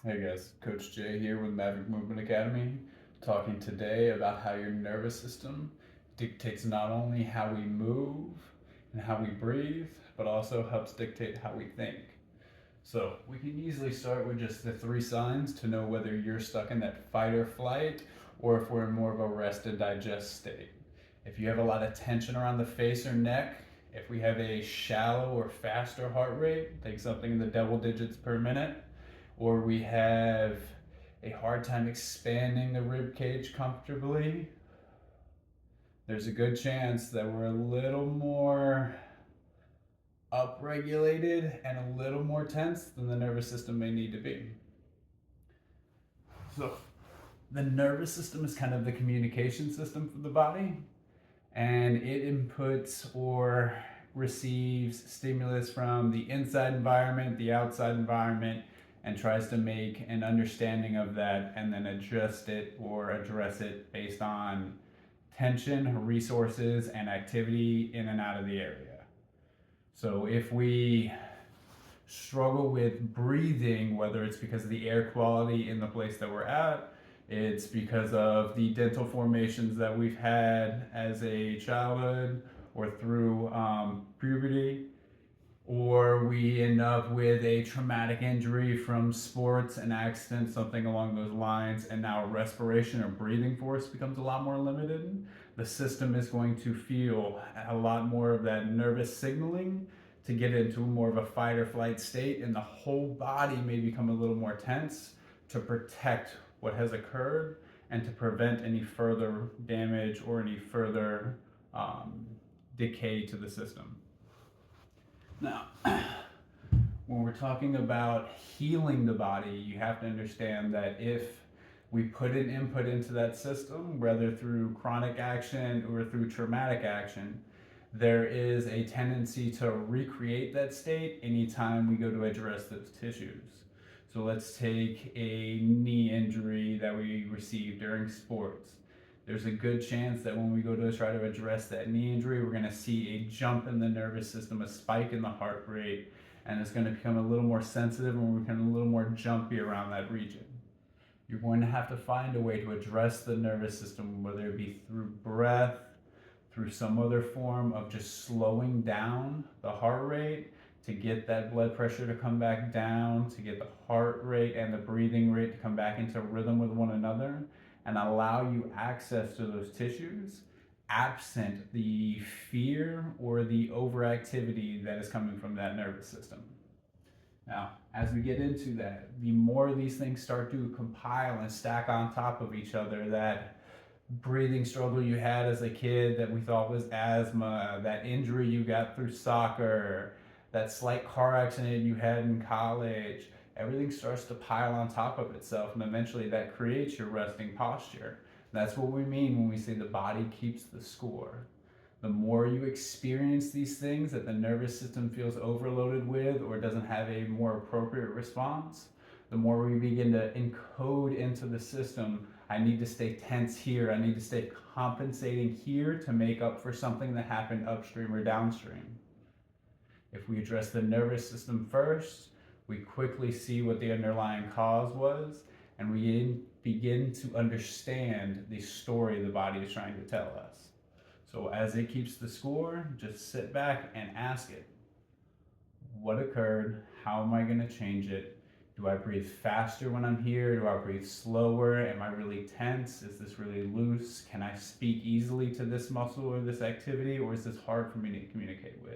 Hey guys, Coach Jay here with Maverick Movement Academy, talking today about how your nervous system dictates not only how we move and how we breathe, but also helps dictate how we think. So, we can easily start with just the three signs to know whether you're stuck in that fight or flight or if we're in more of a rest and digest state. If you have a lot of tension around the face or neck, if we have a shallow or faster heart rate, take something in the double digits per minute, or we have a hard time expanding the rib cage comfortably, there's a good chance that we're a little more upregulated and a little more tense than the nervous system may need to be. So, the nervous system is kind of the communication system for the body, and it inputs or receives stimulus from the inside environment, the outside environment, and tries to make an understanding of that and then adjust it or address it based on tension, resources, and activity in and out of the area. So if we struggle with breathing, whether it's because of the air quality in the place that we're at, it's because of the dental formations that we've had as a childhood or through puberty, or we end up with a traumatic injury from sports, an accident, something along those lines, and now respiration or breathing force becomes a lot more limited, the system is going to feel a lot more of that nervous signaling to get into more of a fight or flight state, and the whole body may become a little more tense to protect what has occurred and to prevent any further damage or any further decay to the system. Now, when we're talking about healing the body, you have to understand that if we put an input into that system, whether through chronic action or through traumatic action, there is a tendency to recreate that state anytime we go to address those tissues. So let's take a knee injury that we received during sports. There's a good chance that when we go to try to address that knee injury, we're going to see a jump in the nervous system, a spike in the heart rate, and it's going to become a little more sensitive and we're becoming a little more jumpy around that region. You're going to have to find a way to address the nervous system, whether it be through breath, through some other form of just slowing down the heart rate to get that blood pressure to come back down, to get the heart rate and the breathing rate to come back into rhythm with one another, and allow you access to those tissues absent the fear or the overactivity that is coming from that nervous system. Now, as we get into that, the more these things start to compile and stack on top of each other, that breathing struggle you had as a kid that we thought was asthma, that injury you got through soccer, that slight car accident you had in college, everything starts to pile on top of itself, and eventually that creates your resting posture. That's what we mean when we say the body keeps the score. The more you experience these things that the nervous system feels overloaded with or doesn't have a more appropriate response, the more we begin to encode into the system, I need to stay tense here, I need to stay compensating here to make up for something that happened upstream or downstream. If we address the nervous system first, we quickly see what the underlying cause was, and we begin to understand the story the body is trying to tell us. So as it keeps the score, just sit back and ask it, what occurred? How am I going to change it? Do I breathe faster when I'm here? Do I breathe slower? Am I really tense? Is this really loose? Can I speak easily to this muscle or this activity? Or is this hard for me to communicate with?